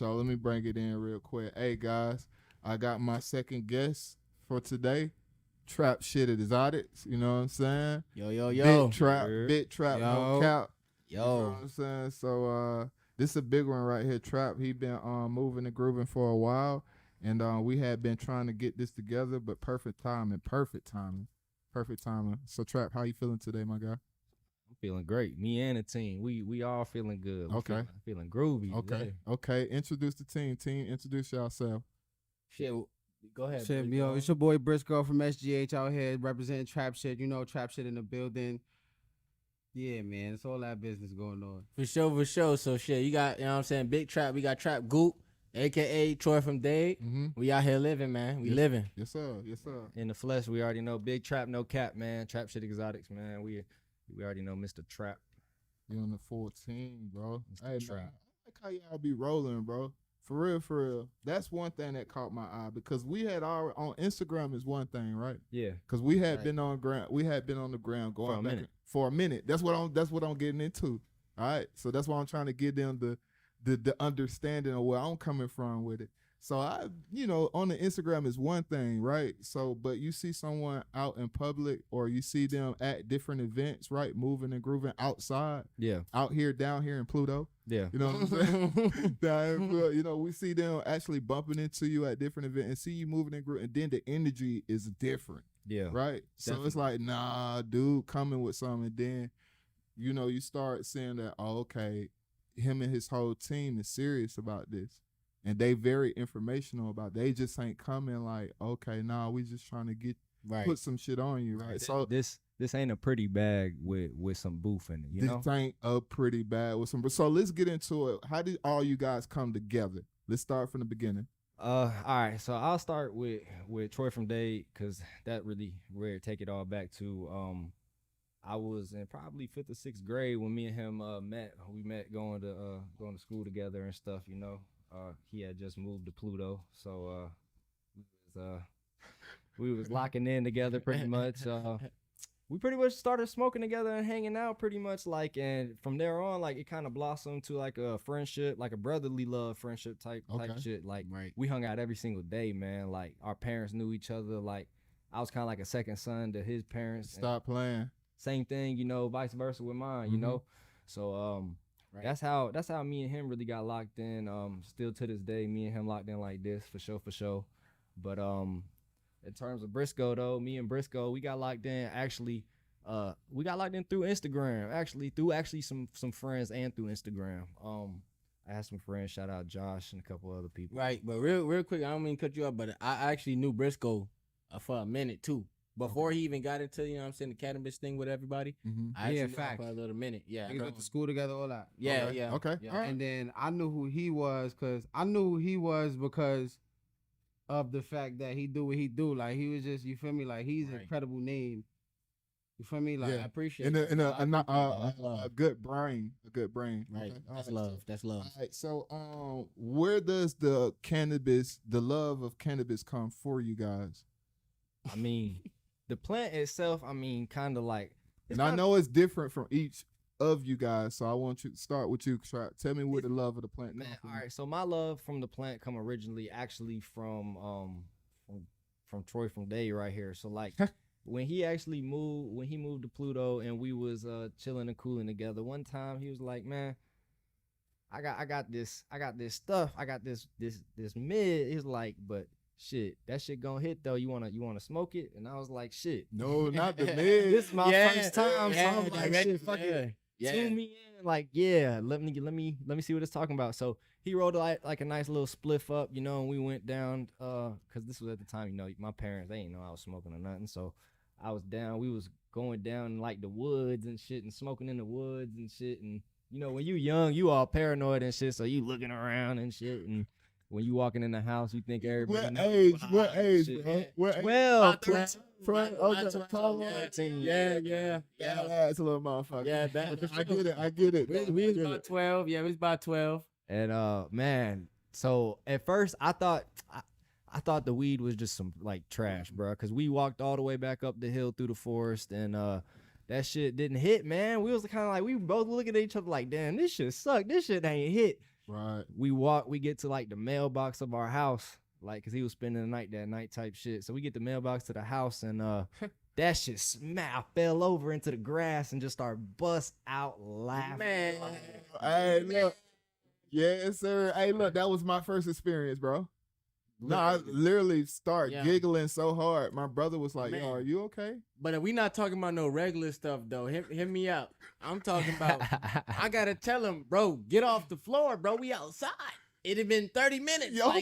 So let me bring it in real quick. Hey guys, I got my second guest for today. TrapShit Exotics, you know what I'm saying? Yo, yo, yo. Big trap, no Yo. cap. You know Yo. what I'm saying? So this is a big one right here. Trap, he been moving and grooving for a while. And we had been trying to get this together, but perfect timing. So Trap, how you feeling today, my guy? I'm feeling great. Me and the team. We all feeling good. Okay. Feeling groovy. Okay. Today. Okay. Introduce the team. Team, introduce yourself. Shit. Go ahead. Shit, Briscoe. yo, it's your boy Briscoe from SGH out here representing TrapShit. You know, TrapShit in the building. Yeah, man, it's all that business going on. For sure. So shit, you got, you know what I'm saying, Big Trap. We got Trap Goop, aka Troy from Dade. Mm-hmm. We out here living, man. We living. Yes, sir. Yes, sir. In the flesh, we already know Big Trap, no cap, man. TrapShit Exotics, man. We already know Mr. Trap. You on the 14, bro. Mr. Hey, Trap. man, I like how y'all be rolling, bro. For real. That's one thing that caught my eye because we had our on Instagram is one thing, right? Yeah. Because we had Right. been on ground. We had been on the ground going For a back minute. for a minute. That's what I'm getting into. All right. So that's why I'm trying to get them the understanding of where I'm coming from with it. So on the Instagram is one thing, right? So, but you see someone out in public or you see them at different events, right? Moving and grooving outside, Yeah. out here, down here in Pluto. Yeah. You know what I'm saying? Down here in Pluto, we see them actually bumping into you at different events and see you moving and grooving. And then the energy is different, Yeah. right? So it's like, nah, dude, coming with something. And then, you start seeing that, okay, him and his whole team is serious about this. And they very informational about it. They just ain't coming like, okay, nah, we just trying to put some shit on you, right? So this ain't a pretty bag with some booth in it, you know? this ain't a pretty bad with some. So let's get into it. How did all you guys come together? Let's start from the beginning. All right, so I'll start with Troy from Dade because that really where it take it all back to. I was in probably 5th or 6th grade when me and him met. We met going to school together and stuff, you know. He had just moved to Pluto, so we was locking in together pretty much. We pretty much started smoking together and hanging out pretty much like, and from there on, like it kind of blossomed to like a friendship, like a brotherly love friendship type shit. Like we hung out every single day, man. Like our parents knew each other. Like I was kind of like a second son to his parents. Stop playing. Same thing, vice versa with mine, you know. So that's how me and him really got locked in. Still to this day, me and him locked in like this for sure. But in terms of Briscoe though, me and Briscoe, we got locked in actually. We got locked in through Instagram, through some friends and through Instagram. I had some friends, shout out Josh and a couple other people. Right, but real quick, I don't mean to cut you up, but I actually knew Briscoe for a minute too. Before he even got into, the cannabis thing with everybody. Mm-hmm. I actually knew him facts. for a little minute. Yeah. We went to school together, all that. Yeah, Okay. yeah. Okay. Yeah. All right. And then I knew who he was because of the fact that he do what he do. Like he was just, you feel me? Like he's an Right. incredible name. You feel me? Like Yeah. I appreciate In it. a good brain. Right. Okay. All That's right. love. That's love. All right. So where does the love of cannabis come for you guys? I mean, the plant itself, kind of like. And I know it's different from each of you guys, so I want you to start with you. Tell me where the love of the plant comes Man, from. all right. So my love from the plant come originally actually from Troy from Dade right here. So like when he moved to Pluto and we was chilling and cooling together. One time he was like, "Man, I got this stuff. I got this mid." He's like, "But shit, that shit gonna hit though. You wanna smoke it?" And I was like, "Shit, No, not the mid. this is my first time." Yeah, so I'm like, ready, "Shit, fuck it." Yeah. Tune me in, like, yeah, let me see what it's talking about. So he rolled like a nice little spliff up, and we went down, cause this was at the time, my parents, they didn't know I was smoking or nothing. So I was down, we was going down in like the woods and shit and smoking in the woods and shit. And when you young, you all paranoid and shit. So you looking around and shit. And when you walking in the house, you think everybody. What know age? you What high and age, shit. bro? What age? 12. Yeah. It's a little motherfucker. Yeah, I get it. We was about 12. Yeah, we was about 12. And man, so at first I thought the weed was just some like trash, bro. Cause we walked all the way back up the hill through the forest, and that shit didn't hit, man. We was kind of like, we both looking at each other like, damn, this shit suck. This shit ain't hit. Right. We get to like the mailbox of our house, like, cause he was spending the night that night type shit. So we get the mailbox to the house, and that shit I fell over into the grass and just started bust out laughing. Man. Hey, look. Yes, sir. Hey, look, that was my first experience, bro. No, I literally start giggling so hard. My brother was like, "Yo, are you okay?" But we not talking about no regular stuff though. Hear me out. I'm talking about. I gotta tell him, bro, get off the floor, bro. We outside. It had been 30 minutes. Yo.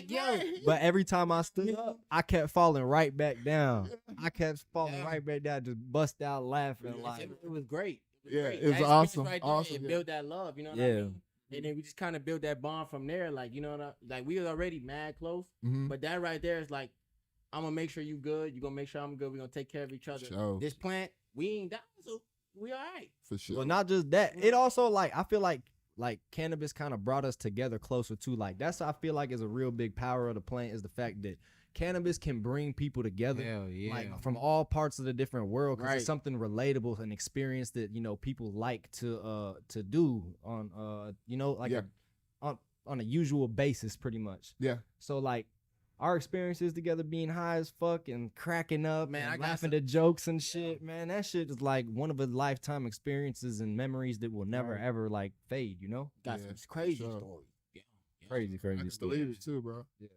But every time I stood up, I kept falling right back down. I kept falling right back down, just bust out laughing. Like It was great. It was awesome. Right awesome. It built that love, you know what I mean? And then we just kind of built that bond from there. Like, you know, like we was already mad close. But that right there is like, I'm going to make sure you good. You going to make sure I'm good. We're going to take care of each other. Sure. This plant, we ain't down, so we all right. For sure. Well, not just that. It also, like, I feel like cannabis kind of brought us together closer too. Like, that's what I feel like is a real big power of the plant, is the fact that cannabis can bring people together. Hell yeah. Like, from all parts of the different world, because Right. it's something relatable, an experience that, you know, people like to do on you know, like on a usual basis, pretty much. Yeah. So like our experiences together, being high as fuck and cracking up, Man, and I got laughing at jokes and shit, man, that shit is like one of a lifetime experiences and memories that will never ever like fade, you know? Got Yeah, some crazy sure. stories. Yeah. Crazy I can believe it too, bro. Yeah.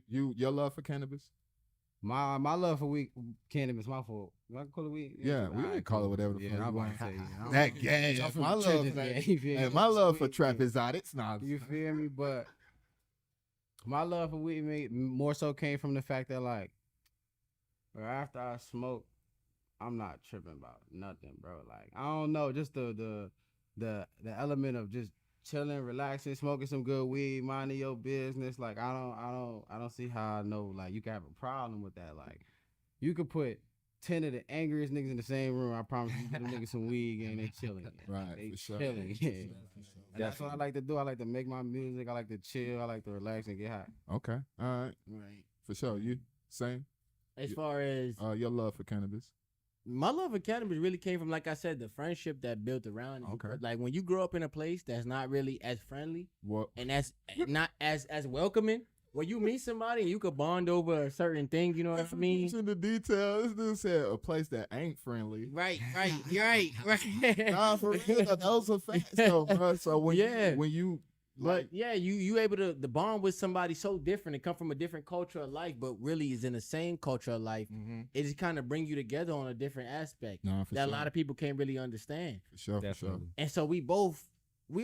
Your love for cannabis? My love for cannabis, my fault. You want to call it weed? Yeah, we can call it whatever the yeah, fuck I'm you about want. to say, That gang. I'm from My the love, trenches, man. man. You feel Hey, me? my love for Weed, trap yeah. exotics. Nah, You feel me? But my love for weed more so came from the fact that, like, bro, after I smoke, I'm not tripping about nothing, bro. Like, I don't know, just the element of just chilling, relaxing, smoking some good weed, minding your business. Like, I don't see how I know, like, you can have a problem with that. Like, you could put 10 of the angriest niggas in the same room. I promise you, them niggas some weed and they chilling. Right, They for sure. chilling. Yeah. And that's what I like to do. I like to make my music. I like to chill. I like to relax and get high. Okay. All right. Right. For sure. You same? As far as Your love for cannabis. my love for cannabis really came from, like I said, the friendship that built around it. Okay. Like when you grow up in a place that's not really as friendly What? and that's not as welcoming, when you meet somebody and you could bond over a certain thing, you know what I mean? In the details, this dude said a place that ain't friendly. Right. You're right. Nah, for real, those are facts though, bro. So when you But yeah, you able to the bond with somebody so different and come from a different culture of life, but really is in the same culture of life. It just kind of bring you together on a different aspect Nah, for that sure. a lot of people can't really understand. For sure, Definitely. And so we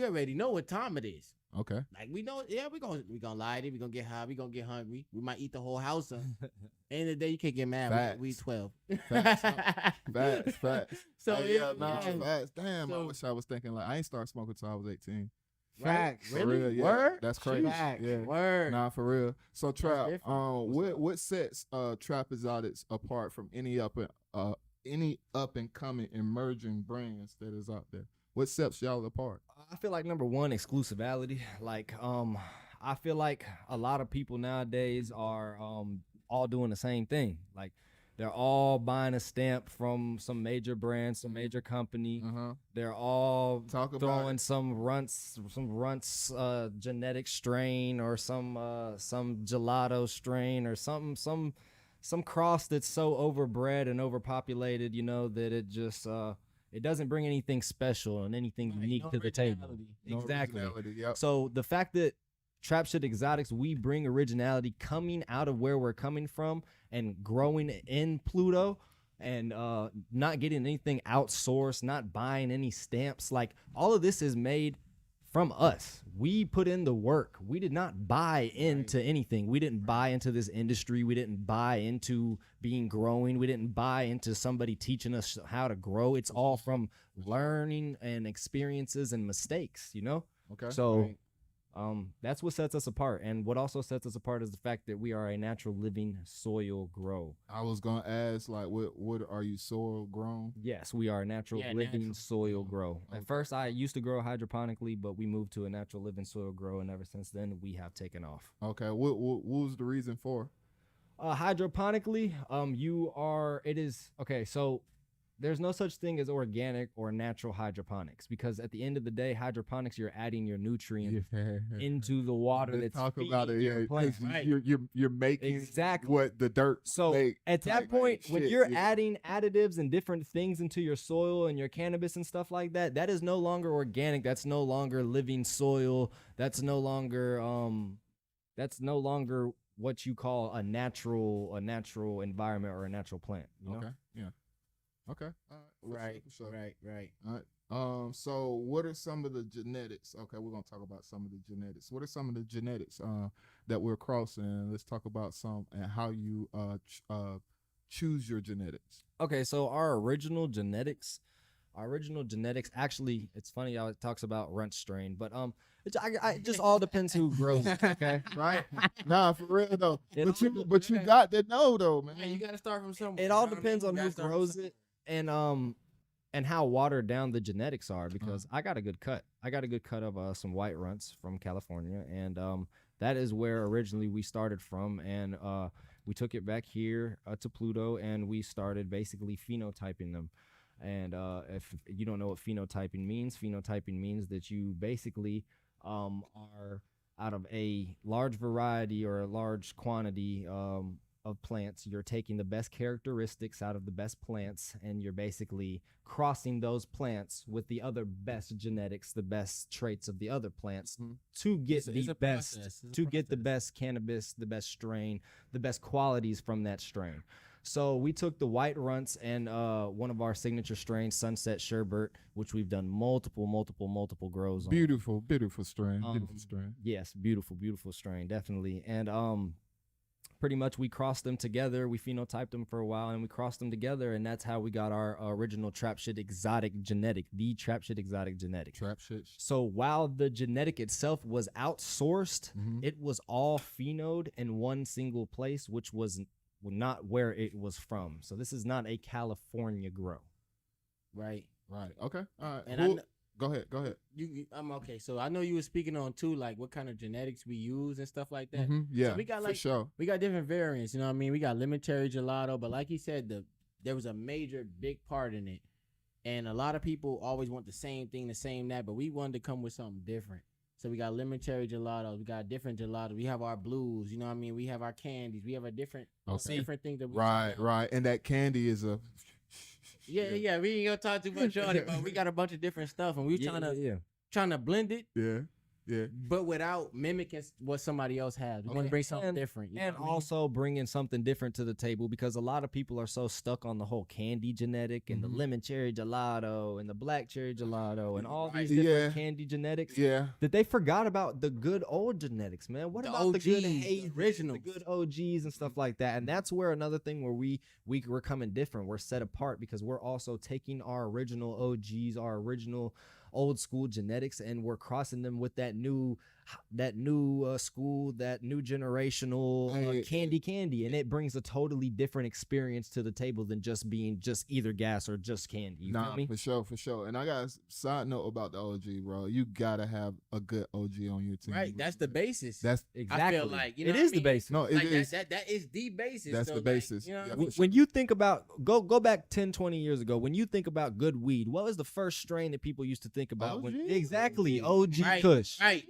already know what time it is. Okay. Like we know, yeah, we gonna light it. We gonna get high. We gonna get hungry. We might eat the whole house up. End of the day, you can't get mad. Facts. We 12. Facts. Facts. So Hey, yeah, facts. Damn, I So- wish I was thinking like I ain't start smoking till I was 18. Facts. For real, yeah. Word? That's crazy. Facts. Yeah. Word. Nah, for real. So Trap, different. what sets Trap Exotics apart from any up and coming emerging brands that is out there? What sets y'all apart? I feel like number one, exclusivity. Like, I feel like a lot of people nowadays are all doing the same thing. Like, they're all buying a stamp from some major brand, some major company. They're all Talk about throwing some runts genetic strain or some gelato strain or some cross that's so overbred and overpopulated, you know, that it just it doesn't bring anything special and anything unique to the table. No Exactly. originality, yep. So the fact that TrapShit Exzotics, we bring originality coming out of where we're coming from and growing in Pluto and not getting anything outsourced, not buying any stamps. Like, all of this is made from us. We put in the work. We did not buy into anything. We didn't buy into this industry. We didn't buy into being growing. We didn't buy into somebody teaching us how to grow. It's all from learning and experiences and mistakes, you know? Okay. So that's what sets us apart. And what also sets us apart is the fact that we are a natural living soil grow. I was gonna ask, like, what are you, soil grown? Yes, we are a natural living natural. soil grow. Okay. At first, I used to grow hydroponically, but we moved to a natural living soil grow, and ever since then, we have taken off. Okay. What was the reason for? Hydroponically, it is okay. So there's no such thing as organic or natural hydroponics, because at the end of the day, hydroponics, you're adding your nutrients into the water. Let's that's talk feeding about it, your yeah, plant. because you're making Exactly what the dirt. So make, at that like, point, when you're yeah. adding additives and different things into your soil and your cannabis and stuff like that, that is no longer organic. That's no longer living soil. That's no longer what you call a natural environment or a natural plant. You know? Okay. Yeah. Okay. All right. For sure. Right. All right. So what are some of the genetics? Okay, we're gonna talk about some of the genetics. What are some of the genetics that we're crossing? Let's talk about some and how you choose your genetics. Okay, so our original genetics, actually, it's funny how it talks about runt strain, but it just all depends who grows it. Okay, Right? Nah, for real though. It But you got to know though, man. Man, you gotta start from somewhere. it all you know what I depends mean? on You who gotta start from grows somewhere. it and how watered down the genetics are, because I got a good cut. I got a good cut of some white runts from California, and that is where originally we started from, and we took it back here to Pluto, and we started basically phenotyping them. And if you don't know what phenotyping means that you basically are out of a large variety or a large quantity of plants, you're taking the best characteristics out of the best plants, and you're basically crossing those plants with the other best genetics, the best traits of the other plants, to get the best cannabis, the best strain, the best qualities from that strain. So we took the white runts and one of our signature strains, Sunset Sherbert, which we've done multiple grows on. Beautiful strain. Beautiful strain. Yes, beautiful strain, definitely. And pretty much we crossed them together. We phenotyped them for a while, and we crossed them together, and that's how we got our original TrapShit exotic genetic, the TrapShit exotic genetic. TrapShit. So while the genetic itself was outsourced, it was all phenoed in one single place, which was not where it was from. So this is not a California grow. Right. Okay. All right. And go ahead. I'm okay. So I know you were speaking on too, like what kind of genetics we use and stuff like that. Yeah. So we got for sure. we got different variants. You know what I mean? We got lemon cherry gelato, but like you said, there was a major big part in it, and a lot of people always want the same thing, the same that, but we wanted to come with something different. So we got lemon cherry gelato. We got different gelato. We have our blues. You know what I mean? We have our candies. We have a different, different things that we Right. And that candy is a. Yeah. We ain't gonna talk too much on it, but we got a bunch of different stuff, and we trying to blend it. Yeah. But without mimicking what somebody else has. We want to bring something different. And also bringing something different to the table, because a lot of people are so stuck on the whole candy genetic and the lemon cherry gelato and the black cherry gelato and all these different candy genetics that they forgot about the good old genetics, man. What about OGs, the good haze, originals, the good OGs and stuff like that? And that's where another thing where we're coming different. We're set apart because we're also taking our original OGs, our original old school genetics, and we're crossing them with that new school, that new generational candy, and it brings a totally different experience to the table than just being just either gas or just candy. You feel me? For sure. And I got a side note about the OG, bro. You gotta have a good OG on your team. Right, that's the basis. That's exactly. I feel like it is the basis. No, it is. That is the basis. That's the basis. You know what I Yeah, mean? When you think about go back 10, 20 years ago, when you think about good weed, what was the first strain that people used to think about? OG. Exactly, OG Right, Kush. right.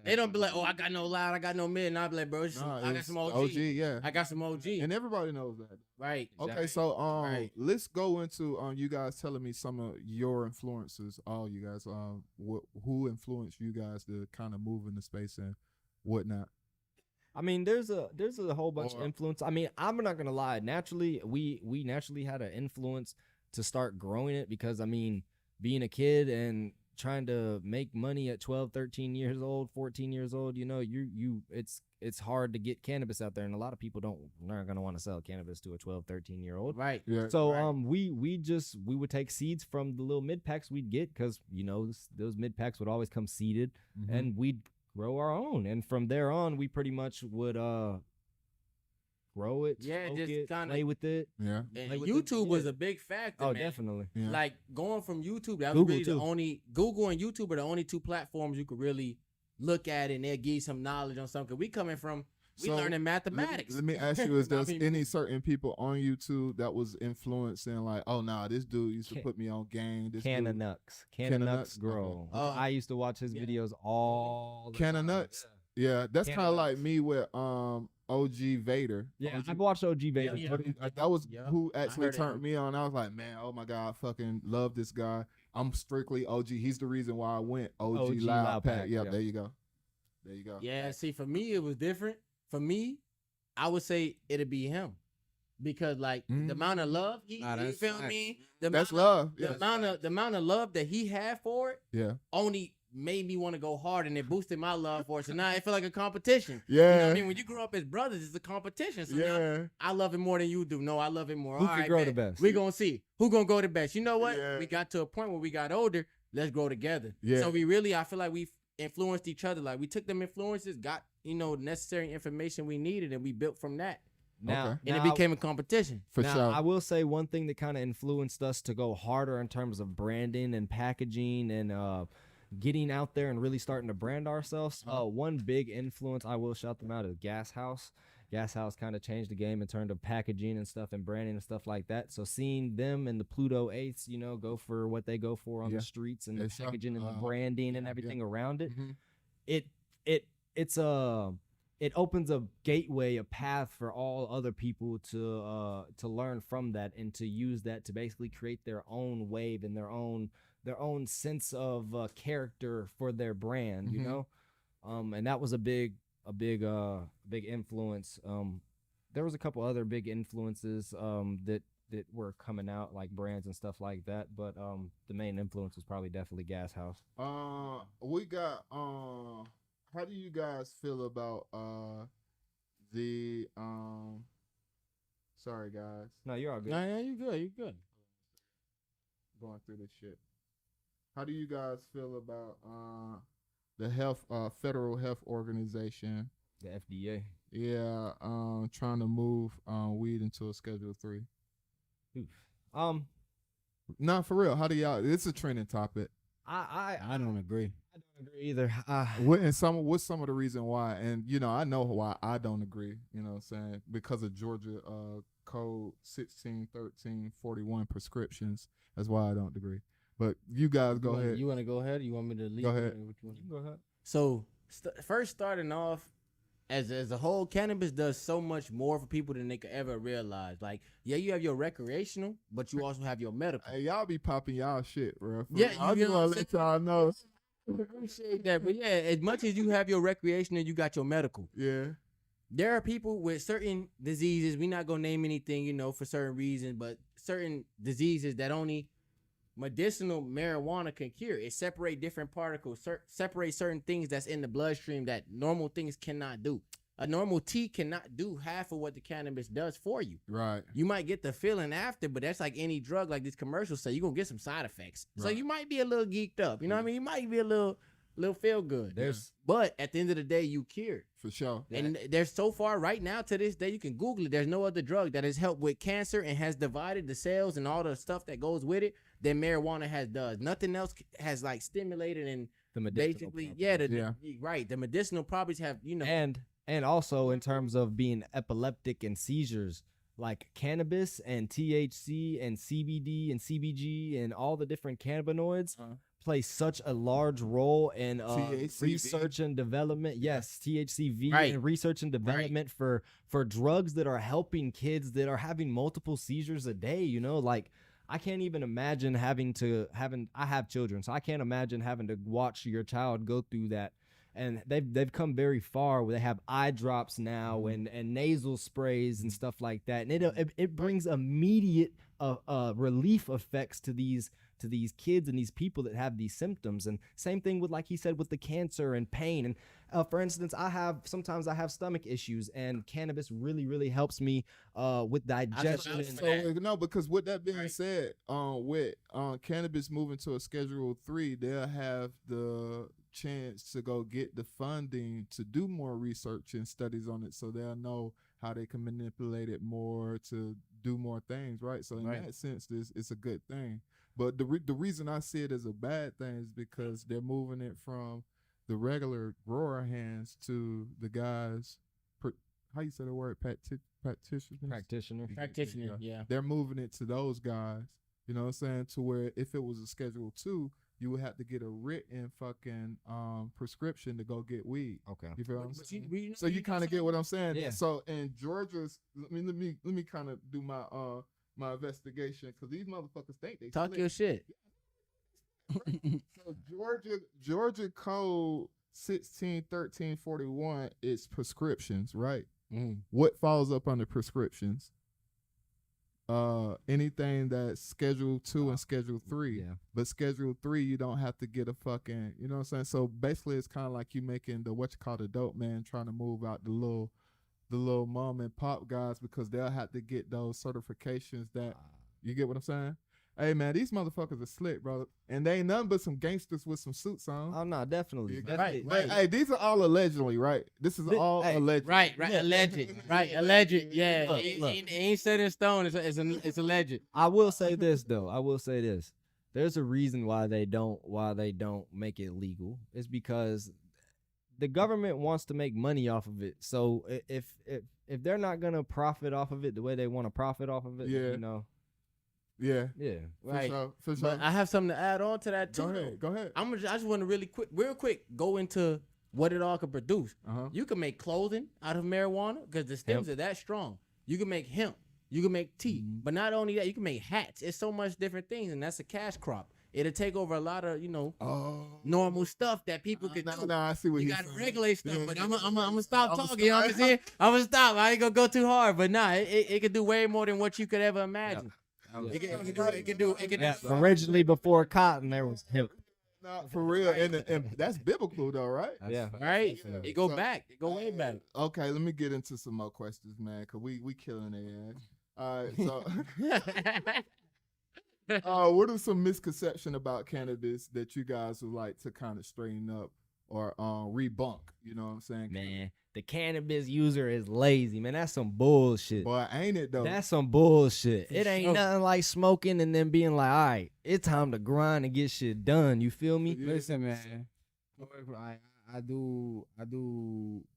They don't be like, oh, I got no loud, I got no mid, and I be like, bro, I got some OG. Yeah. I got some OG. And everybody knows that. Right. Okay, so let's go into you guys telling me some of your influences. All you guys, who influenced you guys to kind of move in the space and whatnot. I mean, there's a whole bunch of influence. I mean, I'm not gonna lie. Naturally, we naturally had an influence to start growing it, because I mean, being a kid and trying to make money at 12, 13 years old, 14 years old, you know, it's hard to get cannabis out there, and a lot of people aren't gonna want to sell cannabis to a 12, 13-year-old. Right. Yeah. So we would take seeds from the little mid packs we'd get, because you know those mid packs would always come seeded, and we'd grow our own, and from there on we pretty much would grow it, just kind of play with it. Yeah. And YouTube was a big factor. Oh, man. definitely. Yeah. Like going from YouTube, that Google was really too. the only Google and YouTube are the only two platforms you could really look at, and they'll give you some knowledge on something. 'Cause we coming from We learning mathematics. Let me ask you: is there I mean, any certain people on YouTube that was influencing, like, oh nah, this dude used to Can- put me on game. This Can of dude, Nuts. Can Can of of Nuts? Nuts grow. Okay. I used to watch his Yeah. videos all the Can of time. Nuts. Yeah, that's Can kind of of like Nuts. me with OG Vader. Yeah, OG I've watched OG Vader. Yeah. That was Yeah. who I actually heard it. turned me on. I was like, man, oh my god, I fucking love this guy. I'm strictly OG. He's the reason why I went OG, OG Loud Loud Pack. Pack, Yep, yeah. there you go. There you go. Yeah, see, for me, it was different. For me, I would say it'd be him. Because the amount of love he Nah, you that's feel facts. me? That's love. The amount of love that he had for it Yeah. only made me want to go hard, and it boosted my love for it. So now it feel like a competition. Yeah. You know what I mean? When you grow up as brothers, it's a competition. So now Yeah. I love it more than you do. No, I love it more. Who All can right, grow bet. the best? We gonna see who gonna go the best. You know what? Yeah. We got to a point where we got older. Let's grow together. Yeah. So I feel like we influenced each other. Like we took them influences, got necessary information we needed, and we built from that. Now, Okay. And now it became a competition. For now, sure. I will say one thing that kind of influenced us to go harder in terms of branding and packaging and getting out there and really starting to brand ourselves. One big influence, I will shout them out, is Gas House. Gas House kind of changed the game in terms of packaging and stuff and branding and stuff like that. So seeing them and the Pluto 8s, go for what they go for on Yeah. the streets and Yeah, the sure. packaging and the branding and everything around it, Mhm. it opens a gateway, a path for all other people to learn from that and to use that to basically create their own wave and their own sense of character for their brand, Mhm. and that was a big influence. There was a couple other big influences that were coming out, like brands and stuff like that, but the main influence was probably definitely Gas House. We got how do you guys feel about the sorry guys, No, you're all good. Yeah, you good. You good. going through this shit. How do you guys feel about the federal health organization? The FDA. Yeah, trying to move weed into a Schedule 3. Nah, for real. How do y'all? It's a trending topic. I don't agree. I don't agree either. What's some of the reason why? And I know why I don't agree. You know what I'm saying? Because of Georgia code 161341 prescriptions. That's why I don't agree. But you guys go ahead. You want to go ahead? Or you want me to leave? Go ahead. You can go ahead. So first, starting off, as a whole, cannabis does so much more for people than they could ever realize. Like, yeah, you have your recreational, but you also have your medical. Hey, y'all be popping y'all shit, bro. Yeah, I you just know want what to I'm let y'all know. Appreciate that, but yeah, as much as you have your recreational, you got your medical. Yeah. There are people with certain diseases. We're not gonna name anything, for certain reasons, but certain diseases that only medicinal marijuana can cure. It separate different particles, separate certain things that's in the bloodstream that normal things cannot do. A normal tea cannot do half of what the cannabis does for you. Right. You might get the feeling after, but that's like any drug, like these commercials say, you're gonna get some side effects. So Right. you might be a little geeked up. You know what I mean? You might be a little feel good. But at the end of the day, you cured. For sure. And there's so far right now to this day, you can Google it. There's no other drug that has helped with cancer and has divided the cells and all the stuff that goes with it than marijuana has does. Nothing else has like stimulated and The medicinal basically, properties. right. The medicinal properties have, And also in terms of being epileptic and seizures, like cannabis and THC and CBD and CBG and all the different cannabinoids play such a large role in THCV. research and development. Yes, THCV Right. and research and development for drugs that are helping kids that are having multiple seizures a day. Like I can't even imagine I have children, so I can't imagine having to watch your child go through that. And they've come very far where they have eye drops now and nasal sprays and stuff like that. And it brings immediate relief effects to these kids and these people that have these symptoms. And same thing with, like he said, with the cancer and pain. And for instance, sometimes I have stomach issues, and cannabis really, really helps me with digestion. No, because with that being said, with cannabis moving to a Schedule 3, they'll have the chance to go get the funding to do more research and studies on it, so they'll know how they can manipulate it more to do more things, right? So in that sense, it's a good thing. But the reason I see it as a bad thing is because they're moving it from the regular grower hands to the guys how you say the word practitioners. Practitioner. Yeah. They're moving it to those guys. You know what I'm saying? To where if it was a Schedule 2, you would have to get a written fucking prescription to go get weed. Okay. You feel what I'm But saying? you So you kind of get what I'm saying. Yeah. So in Georgia's, let me kind of do my my investigation because these motherfuckers think they talk slick. your shit. So Georgia code 161341 is prescriptions, right? What falls up under prescriptions? Anything that's Schedule 2 and Schedule 3. Yeah. But Schedule 3, you don't have to get a fucking, you know what I'm saying? So basically it's kind of like you making the what you call the dope man trying to move out the little mom and pop guys because they'll have to get those certifications that you get what I'm saying? Hey man, these motherfuckers are slick, brother. And they ain't nothing but some gangsters with some suits on. Oh no, definitely. Yeah, Definitely. But, hey, these are all allegedly, right? This is all hey, alleged. Right, Yeah. alleged, right, alleged. Yeah, Look, it look. ain't set in stone. It's alleged. I will say this though. I will say this. There's a reason why they don't make it legal. It's because the government wants to make money off of it. So if they're not gonna profit off of it the way they want to profit off of it, Yeah. you know. Yeah. Yeah. Right. For sure. But I have something to add on to that too. Go ahead. I just want to real quick go into what it all could produce. Uh-huh. You can make clothing out of marijuana because the stems are that strong. You can make hemp. You can make tea. But not only that, you can make hats. It's so much different things, and that's a cash crop. It'll take over a lot of, normal stuff that people could do. No, I see what You he's gotta saying. regulate stuff, Yeah. but I'm gonna stop I'ma talking. You know what I'm stop. saying? I'm gonna stop. I ain't gonna go too hard, but nah, it could do way more than what you could ever imagine. It can do. Originally, before cotton, there was hemp. No, for real, and that's biblical though, right? Yeah. Right? It go So- back. It go way back. Okay, let me get into some more questions, man, cause we killing their ass. All right, so what are some misconceptions about cannabis that you guys would like to kind of straighten up or rebunk? You know what I'm saying? Man, the cannabis user is lazy, man. That's some bullshit. Boy, ain't it though? That's some bullshit. It ain't sure. nothing like smoking and then being like, all right, it's time to grind and get shit done. You feel me? Yeah. Listen, man. I do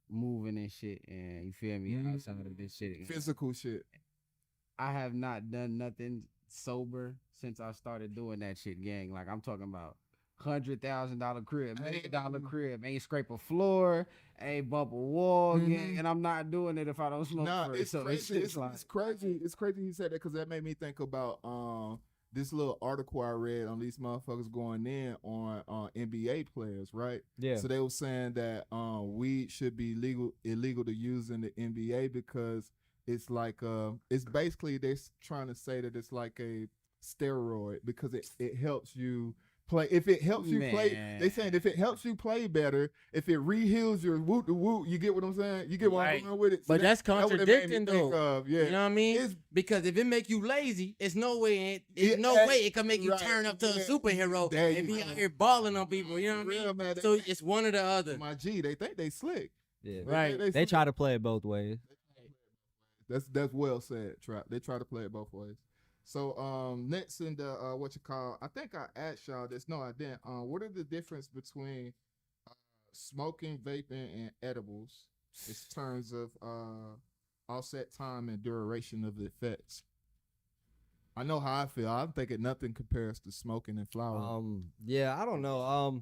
moving and shit, and you feel me Mhm. outside of this shit. Physical shit. I have not done nothing sober since I started doing that shit, gang. Like I'm talking about $100,000 crib, $1 million crib, ain't scrape a floor, ain't bump a wall, gang, and I'm not doing it if I don't smoke. Nah, first. it's So crazy. it's like, It's crazy. It's crazy you said that because that made me think about this little article I read on these motherfuckers going in on NBA players, right? Yeah. So they were saying that weed should be illegal to use in the NBA because it's like it's basically they're trying to say that it's like a steroid because it helps you play. If it helps you play, they saying if it helps you play better, if it re-heals your woot to woot, you get what I'm saying? You get what Right. I'm going with it? So But that's what it made me contradicting, think though. of, yeah. You know what I mean? It's- Because if it make you lazy, it's no way. Yeah, It can make you right, turn up to a yeah. superhero There and you be go. out here balling on people. You know what I mean? Real, man. So it's one or the other. My G, they think they slick. Yeah. Right. They slick. try to play it both ways. That's well said, Trap. They try to play it both ways. So next in the what you call, I think I asked y'all this. No, I didn't. What are the difference between smoking, vaping, and edibles in terms of offset time and duration of the effects? I know how I feel. I'm thinking nothing compares to smoking and flower. Yeah, I don't know.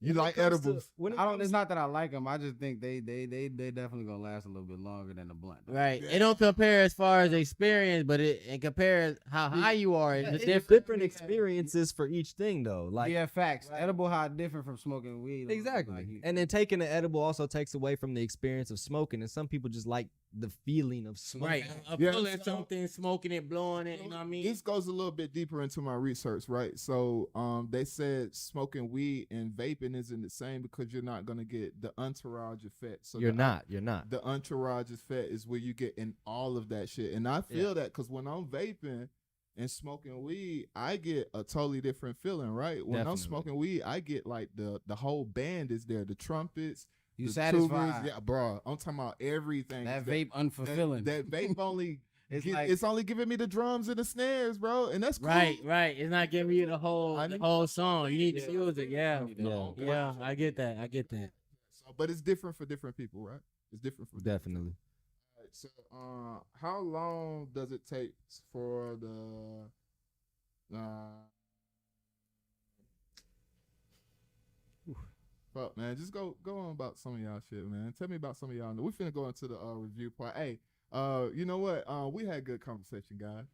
You when it like comes to- edibles? when it I don't. comes It's not that I like them. I just think they definitely gonna last a little bit longer than the blunt. Right. It don't compare as far as experience, but it compares how high you are. It's It's different experiences for each thing though. Like Yeah, facts. Edible high different from smoking weed. exactly. Like, And then taking the edible also takes away from the experience of smoking. And some people just like the feeling of smoking. right. Yeah. Pulling something, smoking it, blowing it. You know what I mean? This goes a little bit deeper into my research, right? So they said smoking weed and vaping isn't the same because you're not gonna get the entourage effect. So You're not. The entourage effect is where you get in all of that shit. And I feel that because when I'm vaping and smoking weed, I get a totally different feeling, right? When I'm Definitely. smoking weed, I get like the whole band is there, the trumpets, You the satisfied. tubas. Yeah, bro. I'm talking about everything. That vape unfulfilling. That vape only It's it's, like- it's only giving me the drums and the snares, bro. And that's cool. Right. It's not giving you the whole song. You need the music. Yeah. Yeah. Yeah. I get that. So, but it's different for different people, right? It's different for Definitely. All right, so how long does it take for the fuck, man, just go on about some of y'all shit, man. Tell me about some of y'all. We finna go into the review part. Hey, you know what? We had good conversation, guys.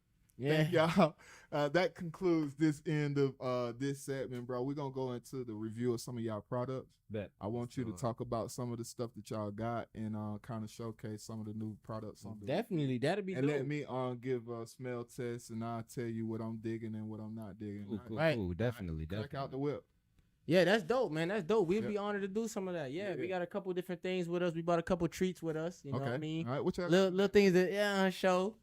Yeah. Thank y'all. That concludes this end of this segment, bro. We're gonna go into the review of some of y'all products. Bet. I want you to talk about some of the stuff that y'all got and kind of showcase some of the new products on the Definitely, that'd be and dope. let me give a smell test, and I'll tell you what I'm digging and what I'm not digging. Cool, Right. cool. Definitely, Crack definitely. out the whip. Yeah, that's dope, man. That's dope. We'd Yeah. be honored to do some of that. Yeah, we Yeah. got a couple different things with us. We bought a couple treats with us. You know what I mean? All right, what y'all Little things that on show.